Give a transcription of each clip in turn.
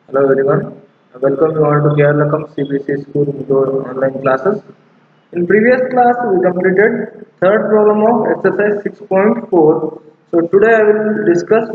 Hello everyone, welcome you all to Keralakam CBC School Indoor online classes. In previous class we completed third problem of exercise 6.4. So today I will discuss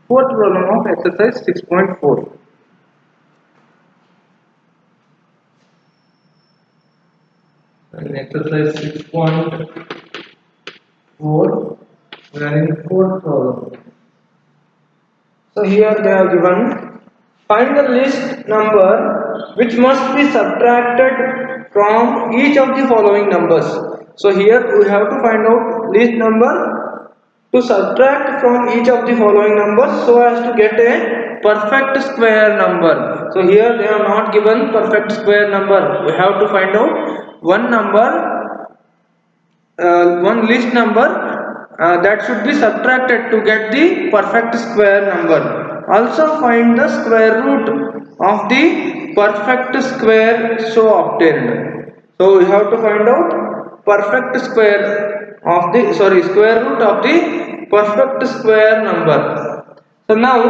fourth problem of exercise 6.4. In exercise 6.4 we are in fourth problem. So here they are given, find the list number which must be subtracted from each of the following numbers. So here we have to find out list number to subtract from each of the following numbers so as to get a perfect square number. So here they are not given perfect square number. We have to find out one number, one list number that should be subtracted to get the perfect square number. Also find the square root of the perfect square so obtained. So we have to find out perfect square of the square root of the perfect square number. So now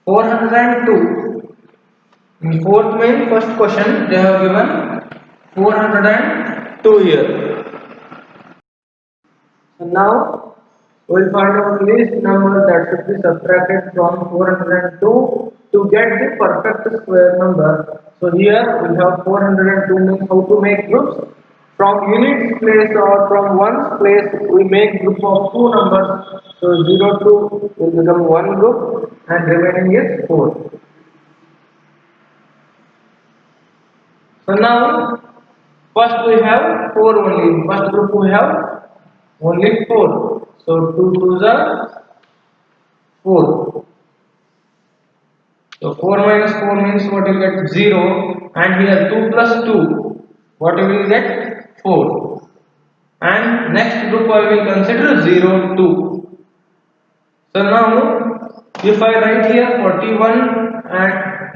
402. In fourth main first question they have given 402 here. So now we will find out least number that should be subtracted from 402 to get the perfect square number. So here we have 402 means how to make groups. From units place or from ones place we make group of two numbers. So 0 2 will become one group and remaining is 4. So now first we have 4 only. First group we have only 4. So 2 2s are 4. So 4 minus 4 means what you get 0, and here 2 plus 2 what you will get 4, and next group I will consider 0 2. So now if I write here 41 and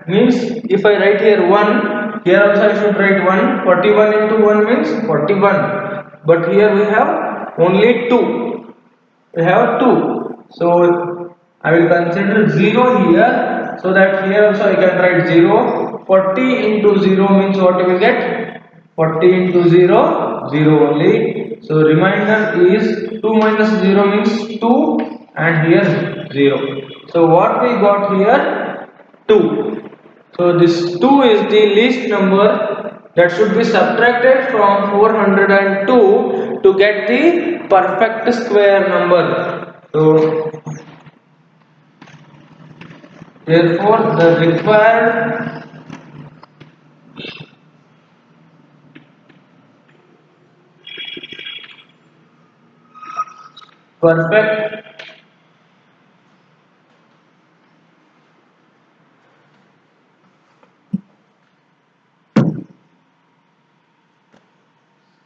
means if I write here 1, here also I should write 1. 41 into 1 means 41, but here we have only 2. We have 2. So I will consider 0 here, so that here also I can write 0. 40 into 0 means what you will get? 40 into 0, 0 only. So remainder is 2 minus 0 means 2, and here 0. So what we got here? 2. So this 2 is the least number that should be subtracted from 402 to get the perfect square number. So therefore the required perfect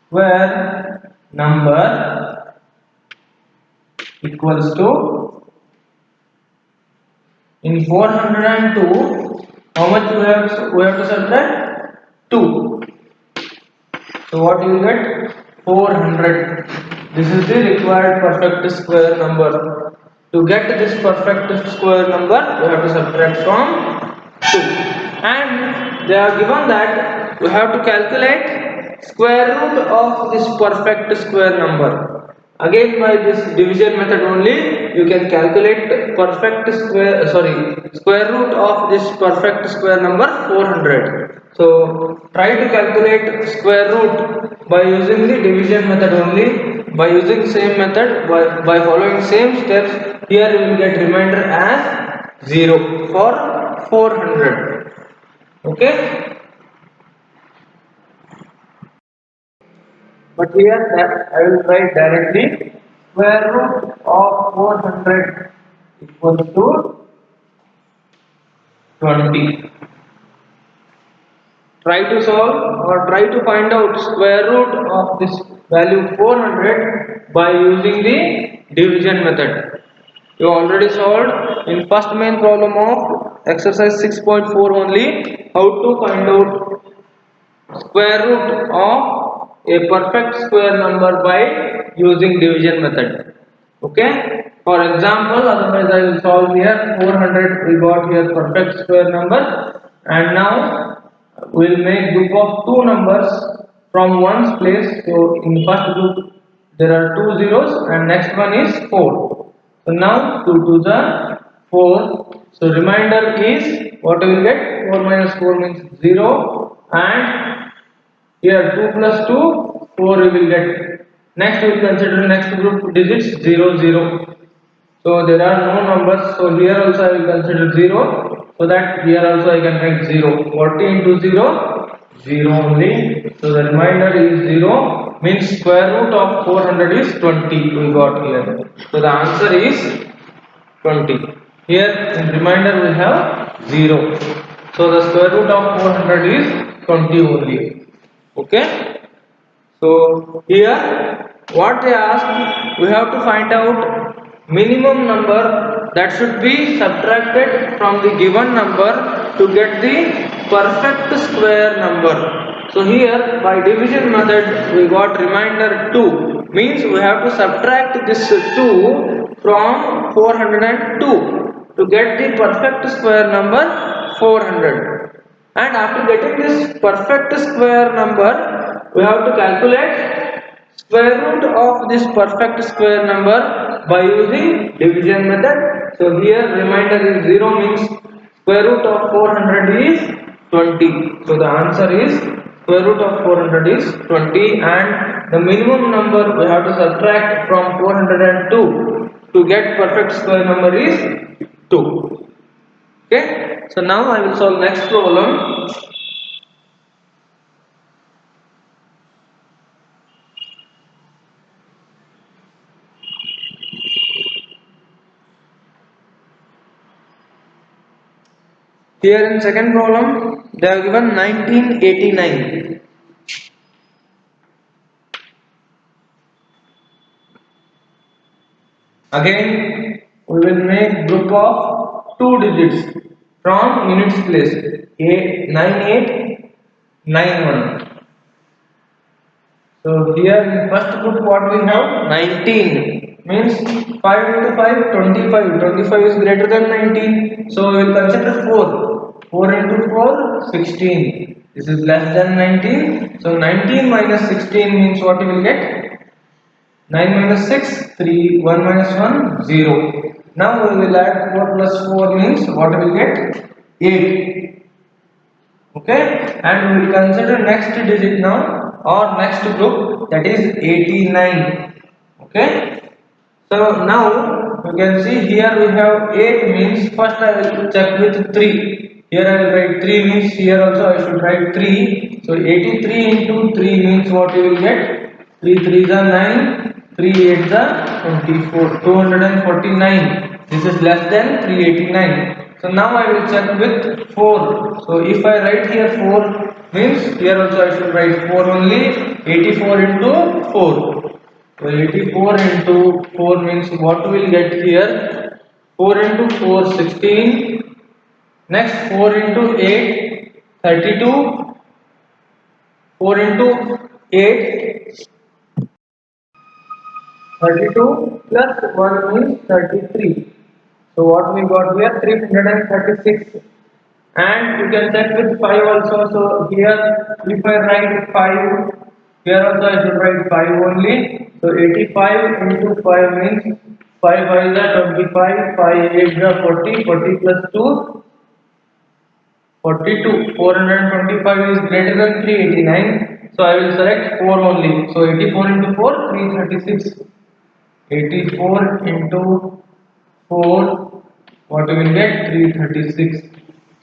square number equals to, in 402 how much we have to subtract? 2. So what you will get? 400. This is the required perfect square number. To get this perfect square number, we have to subtract from 2. And they are given that we have to calculate square root of this perfect square number. Again, by this division method only, you can calculate square root of this perfect square number 400. So try to calculate square root by using the division method only. By using same method, by following same steps, here you will get remainder as 0 for 400. Okay. But here that I will write directly, square root of 400 equals to 20. Try to solve or try to find out square root of this value 400 by using the division method. You already solved in first main problem of exercise 6.4 only how to find out square root of a perfect square number by using division method. Okay. For example, otherwise I will solve here 400. We got here perfect square number, and now we will make group of two numbers from ones place. So in first group there are two zeros, and next one is 4. So now 2 to the 4. So remainder is what we will get, 4 minus 4 means 0, and here 2 plus 2, 4 we will get. Next we will consider next group digits 0, 0. So there are no numbers. So here also I will consider 0. So that here also I can write 0. 40 into 0, 0 only. So the remainder is 0. Means square root of 400 is 20. We got here. So the answer is 20. Here in remainder we have 0. So the square root of 400 is 20 only. Okay. So here what they ask, we have to find out minimum number that should be subtracted from the given number to get the perfect square number. So here by division method we got remainder 2, means we have to subtract this 2 from 402 to get the perfect square number 400. And after getting this perfect square number, we have to calculate square root of this perfect square number by using division method. So here remainder is 0, means square root of 400 is 20. So the answer is square root of 400 is 20, and the minimum number we have to subtract from 402 to get perfect square number is 2. Okay, so now I will solve next problem. Here in second problem, they have given 1989. Again, we will make group of two digits from units place. 9891. So here in first group what we have, 19, means 5 into 5, 25. 25 is greater than 19. So we will consider 4. 4 into 4, 16. This is less than 19. So 19 minus 16 means what you will get? 9 minus 6, 3, 1 minus 1, 0. Now we will add 4 plus 4 means what we will get? 8. Okay, and we will consider next digit now, or next group, that is 89. Okay, so now you can see here we have 8, means first I will check with 3. Here I will write 3, means here also I should write 3. So 83 into 3 means what you will get? 3 3 is 9, 3 8 is 24, 249. This is less than 389. So now I will check with 4. So if I write here 4, means here also I should write 4 only. 84 into 4. So 84 into 4 means what we will get here? 4 into 4, 16. Next 4 into 8, 32. 4 into 8, 32 plus 1 means 33. So what we got here, 336. And you can check with 5 also. So here if I write 5, here also I should write 5 only. So 85 into 5 means 5 5 is 25, 5 8 is 40, 40 plus 2, 42. 425 is greater than 389. So I will select 4 only. So 84 into 4, 336. 84 into 4, what we will get? 336.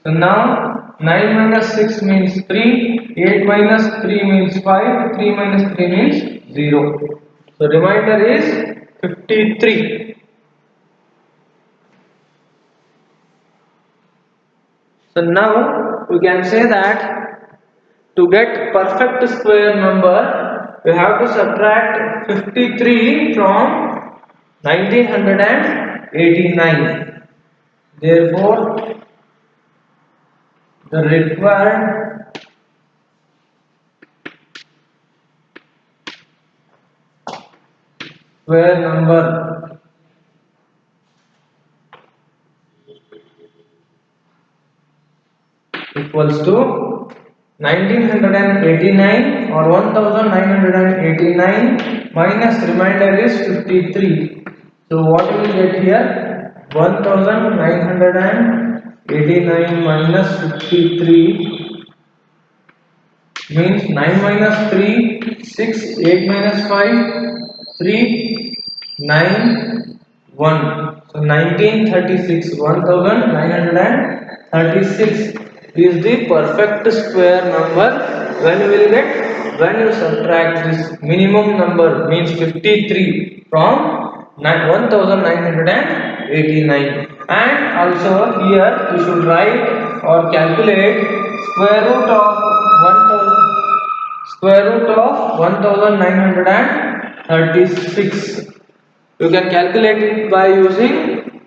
So now 9 minus 6 means 3, 8 minus 3 means 5, 3 minus 3 means 0. So remainder is 53. So now we can say that to get perfect square number, we have to subtract 53 from 1989. Therefore, the required square number equals to 1989 or 1989 minus remainder is 53. So what we will get here? 1989 minus 53 means 9 minus 3, 6, 8 minus 5, 3, 9, 1. So 1936, 1936 is the perfect square number when you will get when you subtract this minimum number means 53 from 1989. And also here you should write or calculate square root of 1000 square root of 1936. You can calculate it by using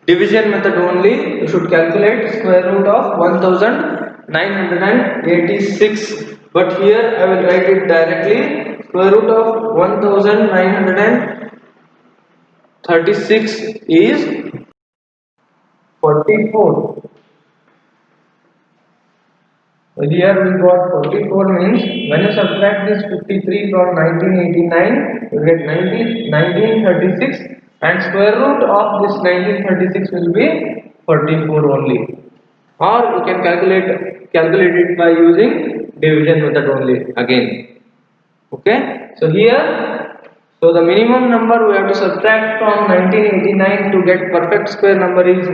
division method only. You should calculate square root of 1986, but here I will write it directly. Square root of 1936 is 44. So here we got 44 means when you subtract this 53 from 1989, you get 1936, and square root of this 1936 will be 44 only. Or you can calculate it by using division method only again. Okay. So here, so the minimum number we have to subtract from 1989 to get perfect square number is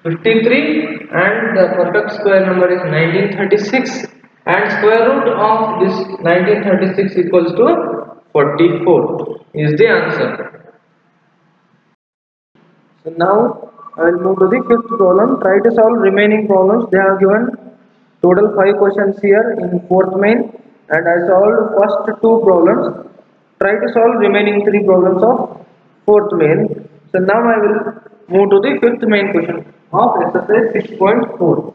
53, and the perfect square number is 1936, and square root of this 1936 equals to 44 is the answer. So now I will move to the fifth problem. Try to solve remaining problems. They have given total 5 questions here in fourth main, and I solved first 2 problems. Try to solve remaining 3 problems of fourth main. So now I will move to the fifth main question of exercise 6.4.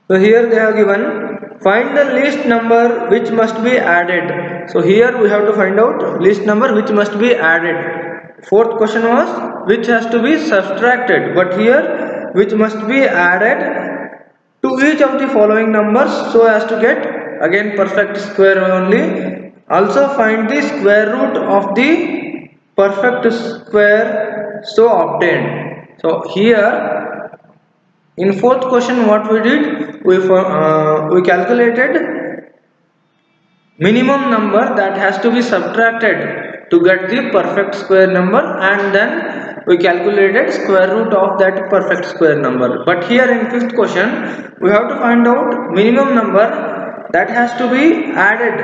So here they have given find the least number which must be added. So here we have to find out least number which must be added. Fourth question was which has to be subtracted, but here which must be added to each of the following numbers so as to get again perfect square only. Also find the square root of the perfect square so obtained. So here in fourth question what we did, we calculated minimum number that has to be subtracted to get the perfect square number, and then we calculated square root of that perfect square number. But here in fifth question we have to find out minimum number that has to be added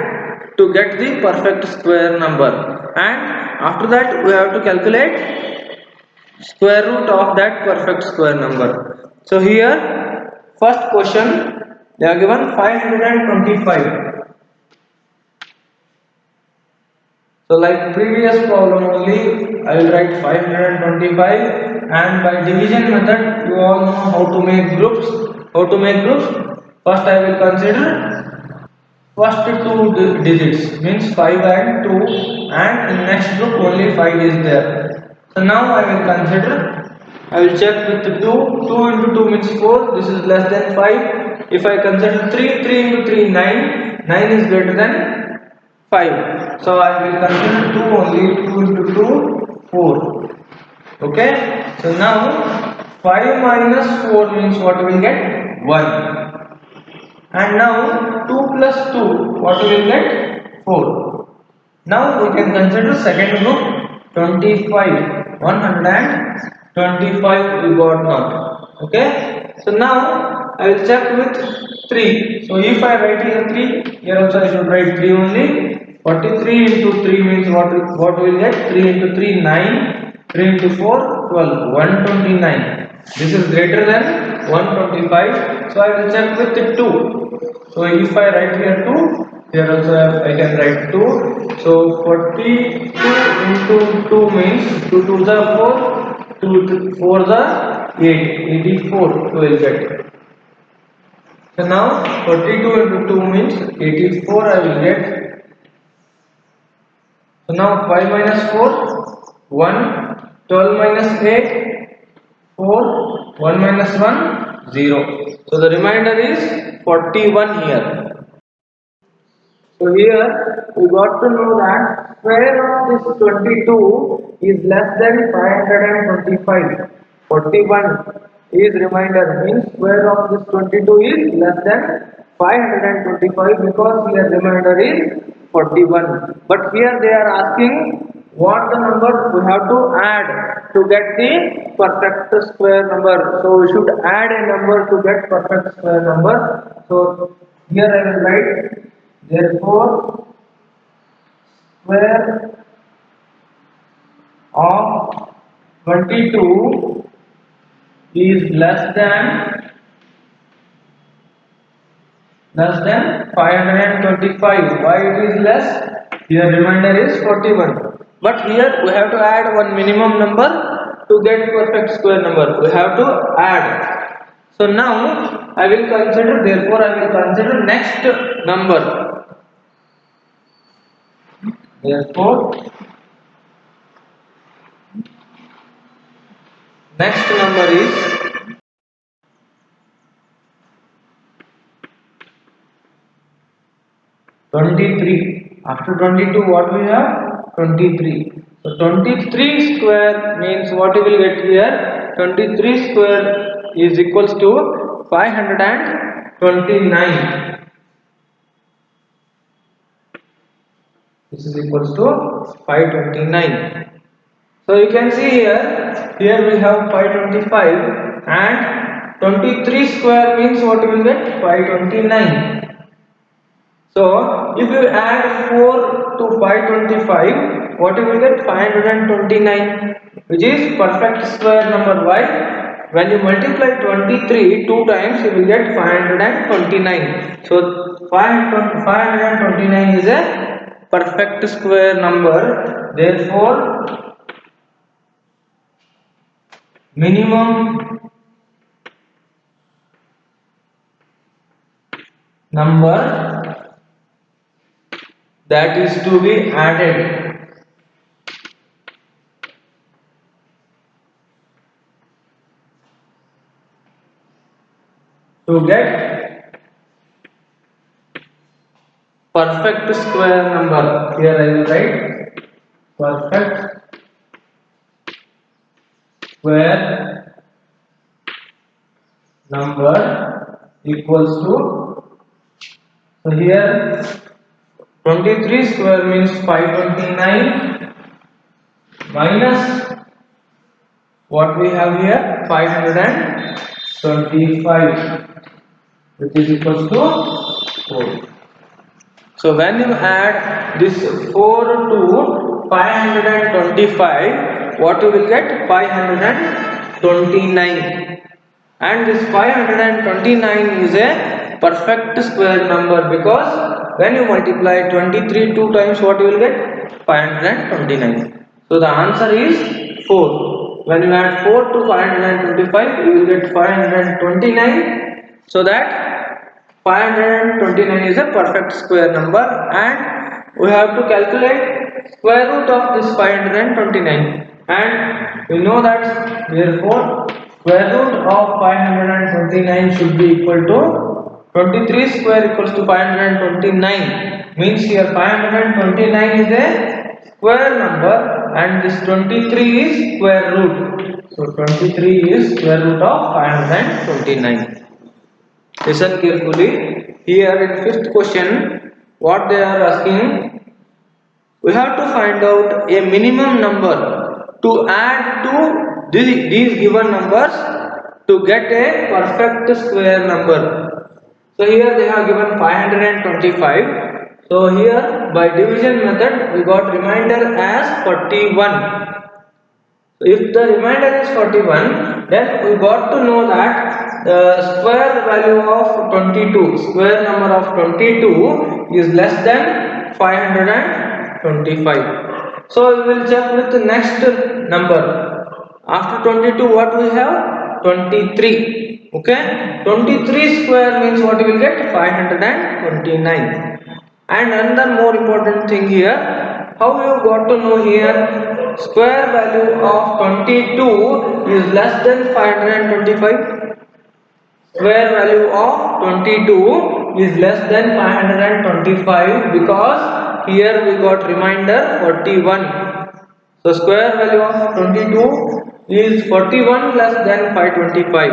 to get the perfect square number, and after that we have to calculate square root of that perfect square number. So here first question they are given 525. So like previous problem only I will write 525, and by division method you all know how to make groups. First I will consider first 2 digits means 5 and 2, and in next group only 5 is there. So now I will consider, I will check with 2. 2 into 2 means 4. This is less than 5. If I consider 3, 3 into 3, 9. 9 is greater than 5. So I will consider 2 only. 2 into 2, 4. Okay. So now 5 minus 4 means what we will get? 1. And now 2 plus 2, what we will get? 4. Now we can consider second group 25. 125 we got now. Okay. So now I will check with 3. So if I write here 3, here also I should write 3 only. 43 into 3 means what we will get? 3 into 3, 9. 3 into 4, 12. 129. This is greater than 125. So I will check with 2. So if I write here 2, here also I can write 2. So 42 into 2 means 2 to the 4, 2 to 4 the 8, 84 we will get. So now 42 into 2 means 84 I will get. So now 5 minus 4, 1, 12 minus 8, 4, 1 minus 1, 0. So the remainder is 41 here. So here we got to know that square of this 22 is less than 525. 41 is remainder means square of this 22 is less than 525 because here remainder is 41. But here they are asking what the number we have to add to get the perfect square number. So we should add a number to get perfect square number. So here I will write therefore square of 22 is less than 525. Why it is less? Here remainder is 41. But here we have to add one minimum number to get perfect square number. We have to add. So now I will consider, therefore I will consider next number. Therefore next number is 23. After 22 what we have? 23. So 23 square means what you will get here? 23 square is equals to 529. This is equals to 529. So you can see here we have 525 and 23 square means what you will get? 529. So if you add 4 to 525, what you will get? 529, which is perfect square number. Why? When you multiply 23 two times, you will get 529. So 529 is a perfect square number. Therefore, minimum number that is to be added to get perfect square number. Here I will write perfect square number equals to, so here 23 square means 529 minus what we have here 525, which is equals to 4. So when you add this 4 to 525, what you will get? 529. And this 529 is a perfect square number because when you multiply 23 two times, what you will get? 529. So the answer is 4. When you add 4 to 525, you will get 529. So that 529 is a perfect square number, and we have to calculate square root of this 529, and we know that therefore square root of 529 should be equal to 23 square equals to 529, means here 529 is a square number and this 23 is square root. So 23 is square root of 529. Listen carefully. Here in fifth question, what they are asking, we have to find out a minimum number to add to these given numbers to get a perfect square number. So here they have given 525. So here by division method we got remainder as 41. So if the remainder is 41, then we got to know that the square value of 22, square number of 22 is less than 525. So we will check with the next number. After 22 what we have? 23. Okay, 23 square means what you will get? 529. And another more important thing here, how you got to know here, square value of 22 is less than 525. Square value of 22 is less than 525 because here we got reminder 41. So square value of 22 is 41 less than 525.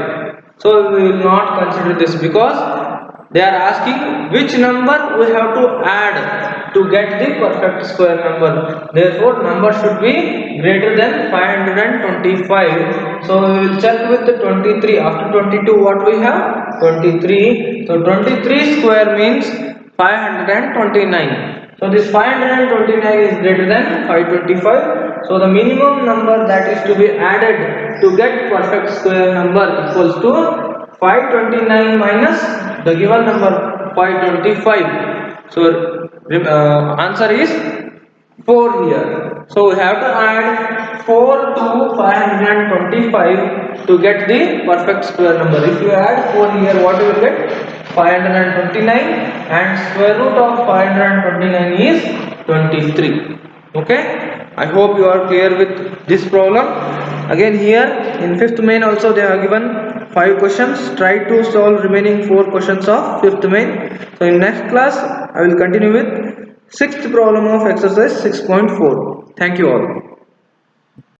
So we will not consider this because they are asking which number we have to add to get the perfect square number. Therefore, number should be greater than 525. So we will check with the 23. After 22, what we have? 23. So 23 square means 529. So this 529 is greater than 525. So the minimum number that is to be added to get perfect square number equals to 529 minus the given number 525. So answer is 4 here. So we have to add 4 to 525 to get the perfect square number. If you add 4 here, what you will get? 529, and square root of 529 is 23. Okay, I hope you are clear with this problem. Again here in fifth main also they have given 5 questions. Try to solve remaining 4 questions of fifth main. So in next class I will continue with sixth problem of exercise 6.4. Thank you all.